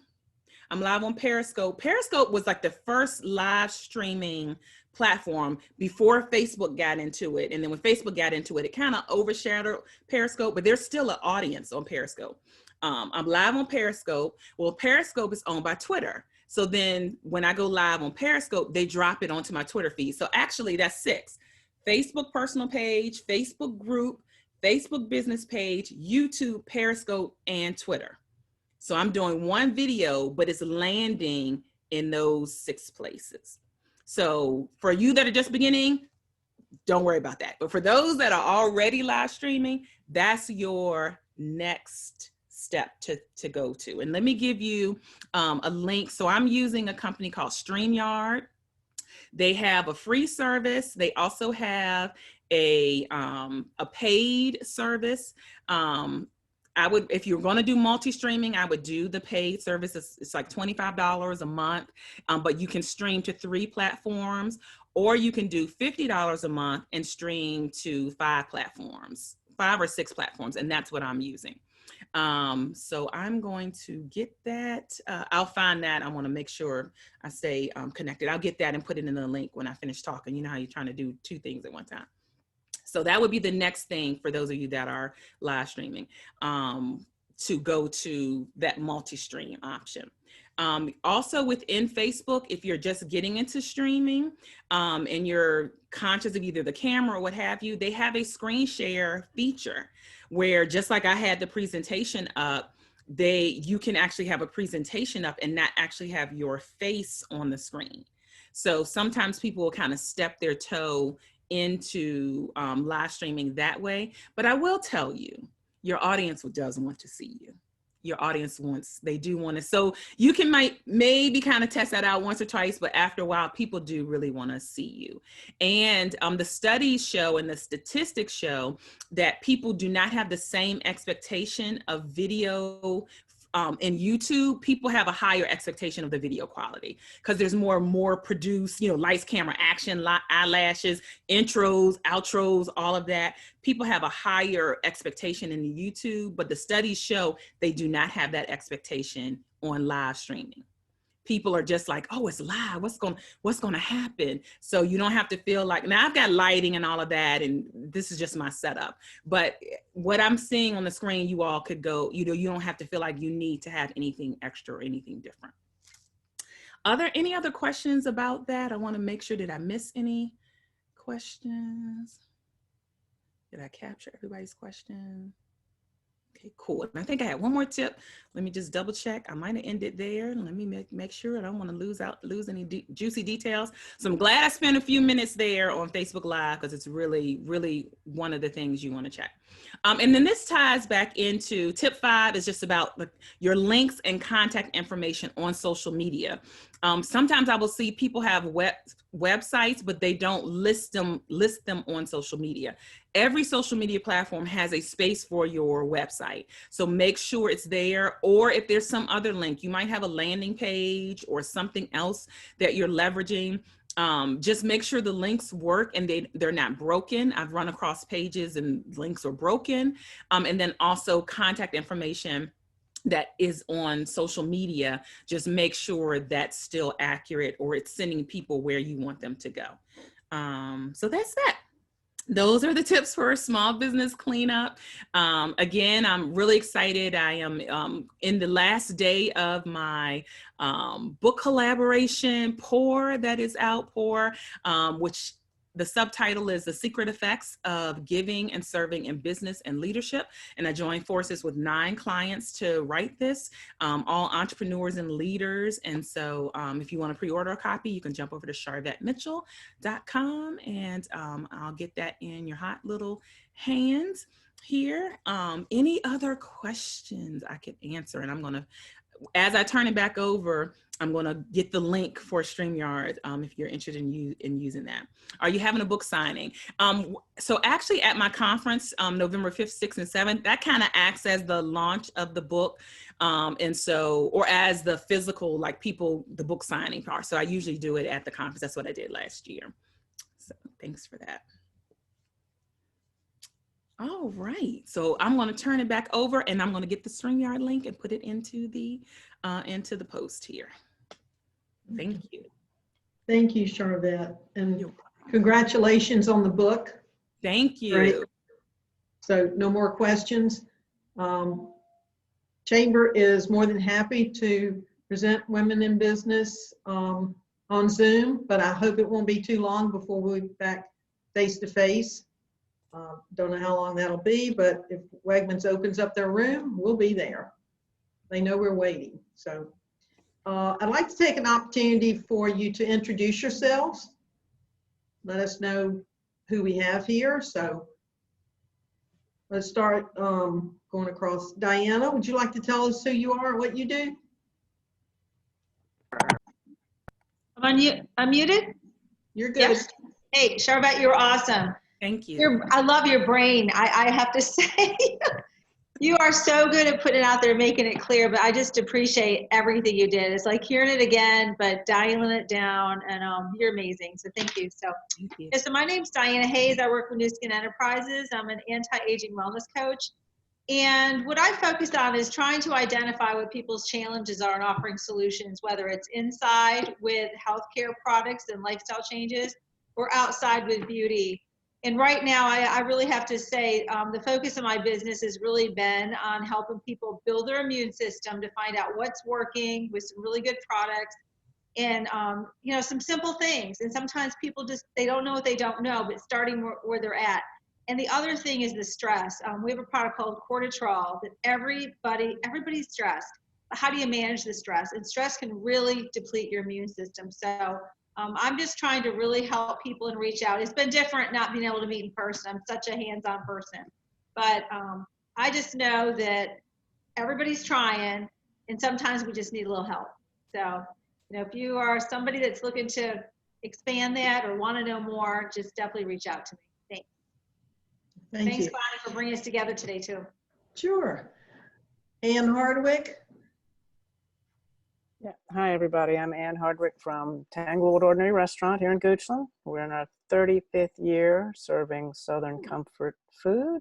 I'm live on Periscope. Periscope was like the first live streaming platform before Facebook got into it. And then when Facebook got into it, it kind of overshadowed Periscope, but there's still an audience on Periscope. I'm live on Periscope. Well, Periscope is owned by Twitter. So then when I go live on Periscope, they drop it onto my Twitter feed. So actually that's 6. Facebook personal page, Facebook group, Facebook business page, YouTube, Periscope, and Twitter. So I'm doing 1 video, but it's landing in those 6 places. So for you that are just beginning, don't worry about that. But for those that are already live streaming, that's your next step to go to. And let me give you a link. So I'm using a company called StreamYard. They have a free service. They also have a paid service. If you're going to do multi-streaming, I would do the paid service. It's like $25 a month, but you can stream to 3 platforms, or you can do $50 a month and stream to 5 platforms, 5 or 6 platforms, and that's what I'm using. So I'm going to get that. I'll find that. I want to make sure I stay connected. I'll get that and put it in the link when I finish talking. You know how you're trying to do 2 things at one time. So that would be the next thing for those of you that are live streaming, to go to that multi-stream option. Also within Facebook, if you're just getting into streaming and you're conscious of either the camera or what have you, they have a screen share feature where, just like I had the presentation up, you can actually have a presentation up and not actually have your face on the screen. So sometimes people will kind of step their toe into live streaming that way. But I will tell you, your audience does want to see you. Your audience they do want to. So you can maybe kind of test that out once or twice, but after a while, people do really want to see you. And the studies show and the statistics show that people do not have the same expectation of video. In YouTube, people have a higher expectation of the video quality because there's more produced, lights, camera, action, eyelashes, intros, outros, all of that. People have a higher expectation in the YouTube, but the studies show they do not have that expectation on live streaming. People are just like, oh, it's live. What's going to happen? So you don't have to feel like, now I've got lighting and all of that, and this is just my setup. But what I'm seeing on the screen, you all could go, you don't have to feel like you need to have anything extra or anything different. Are there any other questions about that? I want to make sure, did I miss any questions? Did I capture everybody's question? Okay, cool. And I think I had one more tip. Let me just double check. I might have ended there. Let me make sure I don't want to lose any juicy details. So I'm glad I spent a few minutes there on Facebook Live because it's really, really one of the things you want to check. And then this ties back into tip 5 is just about your links and contact information on social media. Sometimes I will see people have websites, but they don't list them on social media. Every social media platform has a space for your website. So make sure it's there, or if there's some other link, you might have a landing page or something else that you're leveraging. Just make sure the links work and they're not broken. I've run across pages and links are broken. And then also contact information that is on social media, just make sure that's still accurate or it's sending people where you want them to go. So that's that. Those are the tips for a small business cleanup. Again, I'm really excited. I am in the last day of my book collaboration, Pour, that is out, Pour, which the subtitle is The Secret Effects of Giving and Serving in Business and Leadership. And I joined forces with 9 clients to write this, all entrepreneurs and leaders. And so if you want to pre-order a copy, you can jump over to sharvettemitchell.com and I'll get that in your hot little hands here. Any other questions I could answer? And I'm going to, as I turn it back over, I'm going to get the link for StreamYard if you're interested in using that. Are you having a book signing? So actually at my conference, November 5th, 6th, and 7th, that kind of acts as the launch of the book. And so, or as the physical, like the book signing part. So I usually do it at the conference. That's what I did last year. So thanks for that. All right, so I'm going to turn it back over and I'm going to get the StreamYard link and put it into the post here. Thank you. Thank you, Sharvette, and congratulations on the book. Thank you. Great. So no more questions. Chamber is more than happy to present Women in Business on Zoom, but I hope it won't be too long before we'll be back face to face. Don't know how long that'll be, but if Wegmans opens up their room, we'll be there. They know we're waiting. So I'd like to take an opportunity for you to introduce yourselves. Let us know who we have here. So let's start going across. Diana, would you like to tell us who you are and what you do? I'm unmuted? You're good. Yes. Hey, Sharvette, you're awesome. Thank you. I love your brain. I have to say, you are so good at putting it out there, making it clear, but I just appreciate everything you did. It's like hearing it again, but dialing it down, and you're amazing. So thank you. So, Thank you. So my name's Diana Hayes. I work for New Skin Enterprises. I'm an anti-aging wellness coach. And what I focus on is trying to identify what people's challenges are and offering solutions, whether it's inside with healthcare products and lifestyle changes or outside with beauty. And right now, I really have to say the focus of my business has really been on helping people build their immune system to find out what's working with some really good products and, you know, some simple things. And sometimes people they don't know what they don't know, but starting where they're at. And the other thing is the stress. We have a product called Cortitrol that everybody's stressed. How do you manage the stress? And stress can really deplete your immune system. So I'm just trying to really help people and reach out. It's been different not being able to meet in person. I'm such a hands-on person. But I just know that everybody's trying, and sometimes we just need a little help. So, you know, if you are somebody that's looking to expand that or want to know more, just definitely reach out to me. Thanks. Thanks, you. Bonnie, for bringing us together today, too. Sure. Ann Hardwick. Yeah. Hi, everybody. I'm Ann Hardwick from Tanglewood Ordinary Restaurant here in Goochland. We're in our 35th year serving Southern comfort food,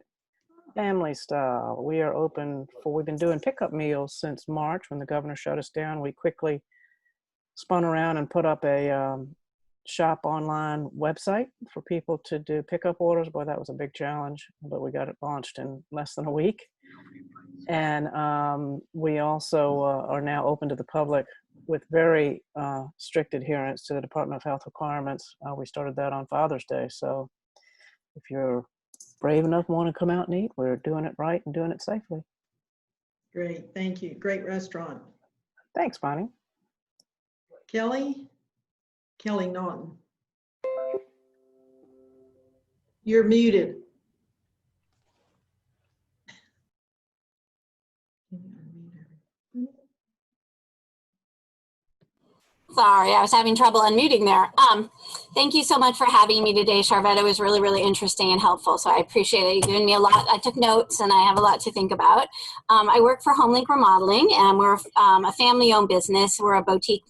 family style. We are open we've been doing pickup meals since March when the governor shut us down. We quickly spun around and put up a shop online website for people to do pickup orders. Boy, that was a big challenge, but we got it launched in less than a week. And we also are now open to the public with very strict adherence to the Department of Health requirements. We started that on Father's Day. So if you're brave enough and want to come out and eat, we're doing it right and doing it safely. Great, thank you. Great restaurant. Thanks, Bonnie. Kelly Naughton. You're muted. Sorry, I was having trouble unmuting there. Thank you so much for having me today, Sharvette. It was really, really interesting and helpful. So I appreciate it. You've given me a lot. I took notes and I have a lot to think about. I work for HomeLink Remodeling, and we're a family-owned business. We're a boutique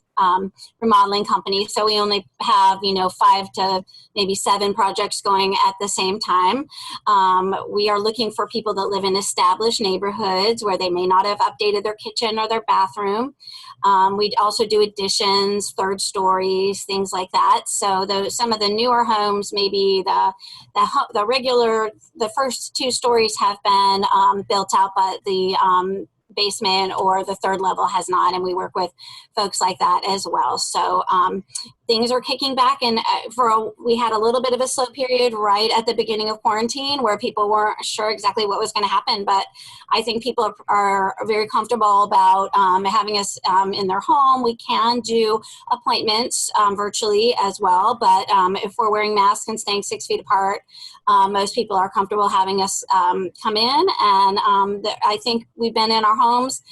remodeling company. So we only have, 5 to maybe 7 projects going at the same time. We are looking for people that live in established neighborhoods where they may not have updated their kitchen or their bathroom. We also do additions, third stories, things like that. So some of the newer homes, maybe the first 2 stories have been built out, but the basement or the third level has not, and we work with folks like that as well. So things are kicking back, and we had a little bit of a slow period right at the beginning of quarantine where people weren't sure exactly what was going to happen, but I think people are very comfortable about having us in their home. We can do appointments virtually as well, but if we're wearing masks and staying 6 feet apart, most people are comfortable having us come in, and I think we've been in our homes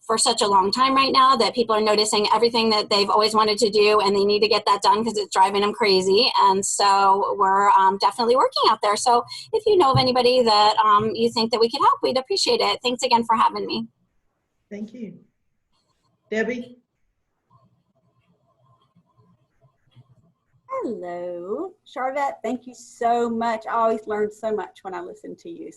for such a long time right now that people are noticing everything that they've always wanted to do, and they need to get that done because it's driving them crazy. And so we're definitely working out there. So if you know of anybody that you think that we could help, we'd appreciate it. Thanks again for having me. Thank you. Debbie? Hello, Sharvette. Thank you so much. I always learn so much when I listen to you.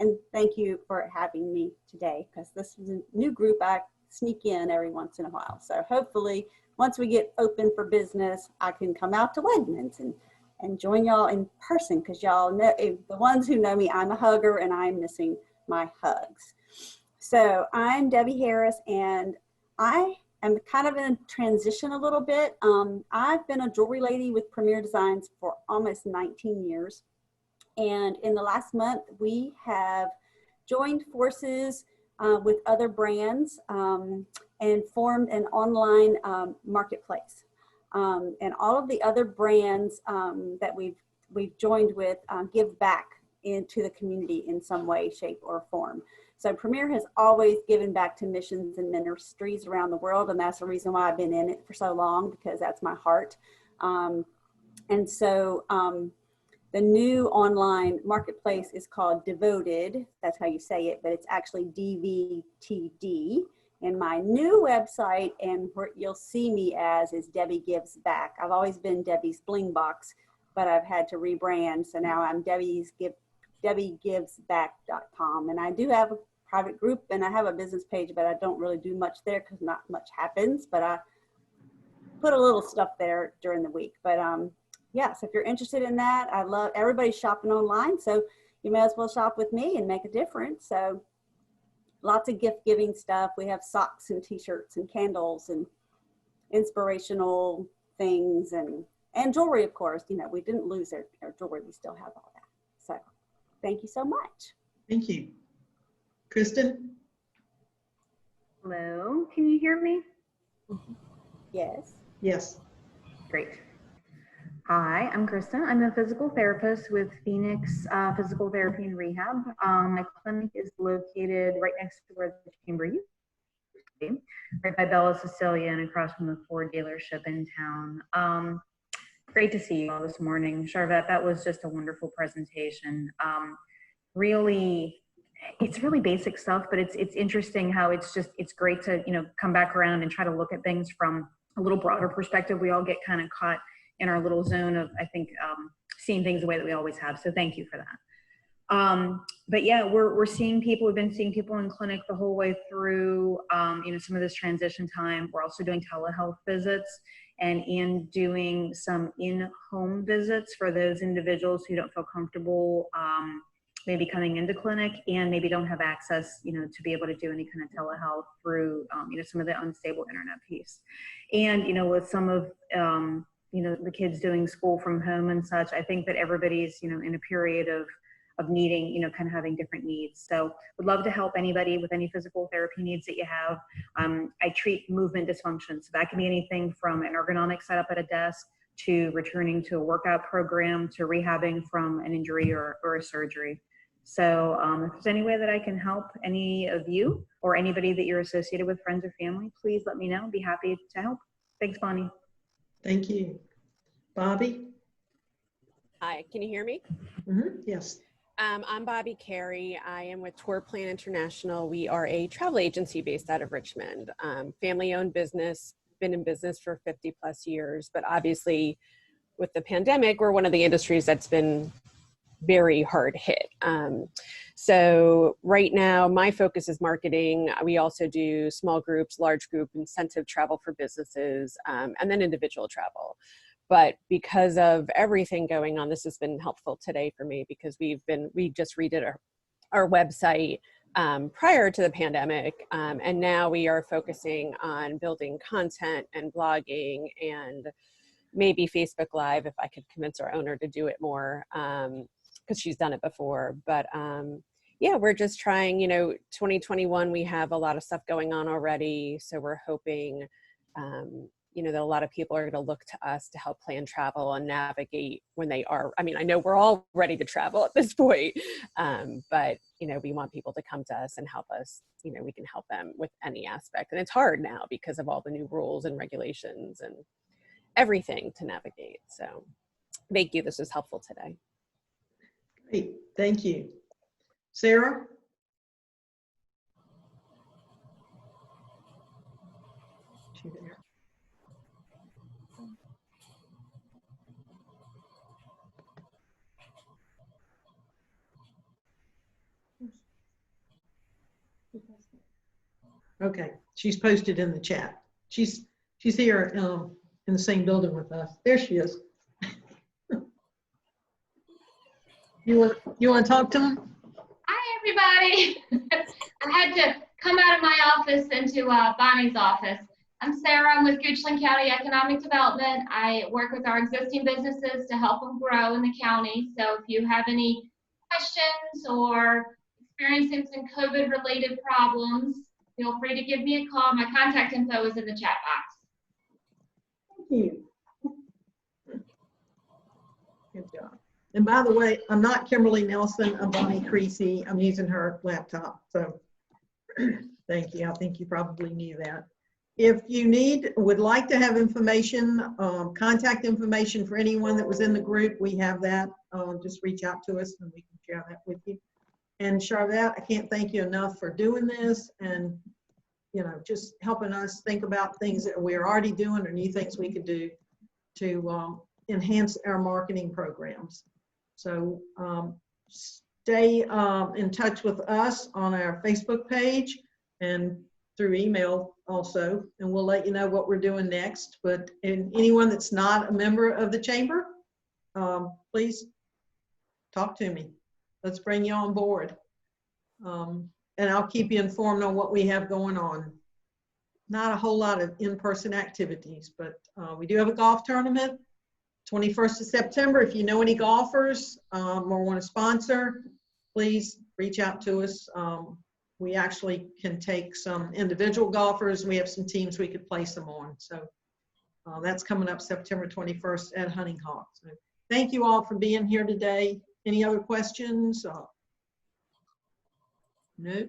And thank you for having me today, because this is a new group I sneak in every once in a while. So hopefully once we get open for business, I can come out to Wegmans and join y'all in person, because y'all know, the ones who know me, I'm a hugger and I'm missing my hugs. So I'm Debbie Harris, and I am kind of in transition a little bit. I've been a jewelry lady with Premier Designs for almost 19 years. And in the last month, we have joined forces with other brands and formed an online marketplace. And all of the other brands that we've joined with give back into the community in some way, shape, or form. So Premier has always given back to missions and ministries around the world, and that's the reason why I've been in it for so long, because that's my heart. And so the new online marketplace is called Devoted. That's how you say it, but it's actually DVTD. And my new website, and where you'll see me as, is Debbie Gives Back. I've always been Debbie's Bling Box, but I've had to rebrand. So now I'm DebbieGivesBack.com. And I do have a private group, and I have a business page, but I don't really do much there because not much happens. But I put a little stuff there during the week. But yeah, so if you're interested in that, I love everybody's shopping online, so you may as well shop with me and make a difference. So lots of gift giving stuff. We have socks and t-shirts and candles and inspirational things and jewelry, of course. We didn't lose our jewelry. We still have all that. So thank you so much. Thank you. Kristen? Hello, can you hear me? Yes. Yes. Great. Hi, I'm Kristen. I'm a physical therapist with Phoenix Physical Therapy and Rehab. My clinic is located right next to where the chamber used to be, right by Bella Cecilia and across from the Ford dealership in town. Great to see you all this morning. Sharvette, that was just a wonderful presentation. It's really basic stuff, but it's interesting how it's great to, come back around and try to look at things from a little broader perspective. We all get kind of caught in our little zone of, I think, seeing things the way that we always have. So thank you for that. But yeah, we're seeing people, we've been seeing people in clinic the whole way through, some of this transition time. We're also doing telehealth visits and doing some in-home visits for those individuals who don't feel comfortable maybe coming into clinic and maybe don't have access, to be able to do any kind of telehealth through, some of the unstable internet piece. And, with some of, the kids doing school from home and such, I think that everybody's, in a period of needing, kind of having different needs. So would love to help anybody with any physical therapy needs that you have. I treat movement dysfunction. So that can be anything from an ergonomic setup at a desk to returning to a workout program to rehabbing from an injury or a surgery. So if there's any way that I can help any of you or anybody that you're associated with, friends or family, please let me know. I'd be happy to help. Thanks, Bonnie. Thank you. Bobby? Hi, can you hear me? Yes. I'm Bobby Carey. I am with Tour Plan International. We are a travel agency based out of Richmond. Family-owned business, been in business for 50 plus years, but obviously with the pandemic, we're one of the industries that's been very hard hit. So right now, my focus is marketing. We also do small groups, large group, incentive travel for businesses, and then individual travel. But because of everything going on, this has been helpful today for me because we just redid our website prior to the pandemic. And now we are focusing on building content and blogging and maybe Facebook Live if I could convince our owner to do it more because she's done it before. But yeah, we're just trying, 2021, we have a lot of stuff going on already. So we're hoping, that a lot of people are going to look to us to help plan travel and navigate when they are. I mean, I know we're all ready to travel at this point, but, we want people to come to us and help us. We can help them with any aspect. And it's hard now because of all the new rules and regulations and everything to navigate. So thank you. This was helpful today. Great. Thank you. Sarah? She there? Okay, she's posted in the chat. She's here in the same building with us. There she is. You want to talk to him? Hi, everybody. I had to come out of my office into Bonnie's office. I'm Sarah. I'm with Goochland County Economic Development. I work with our existing businesses to help them grow in the county. So if you have any questions or experiencing some COVID-related problems, feel free to give me a call. My contact info is in the chat box. Thank you. Good job. And by the way, I'm not Kimberly Nelson. I'm Bonnie Creasy. I'm using her laptop. So thank you. I think you probably knew that. If you would like to have information, contact information for anyone that was in the group, we have that. Just reach out to us and we can share that with you. And Sharvette, I can't thank you enough for doing this and, just helping us think about things that we're already doing or new things we could do to enhance our marketing programs. So stay in touch with us on our Facebook page and through email also, and we'll let you know what we're doing next. But anyone that's not a member of the chamber, please talk to me. Let's bring you on board. And I'll keep you informed on what we have going on. Not a whole lot of in-person activities, but we do have a golf tournament, 21st of September. If you know any golfers or want to sponsor, please reach out to us. We actually can take some individual golfers. We have some teams we could place them on. So that's coming up September 21st at Hunting Hawk. So thank you all for being here today. Any other questions? No?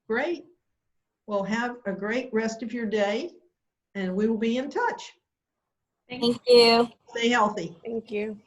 Great. Well, have a great rest of your day, and we will be in touch. Thank you. Stay healthy. Thank you.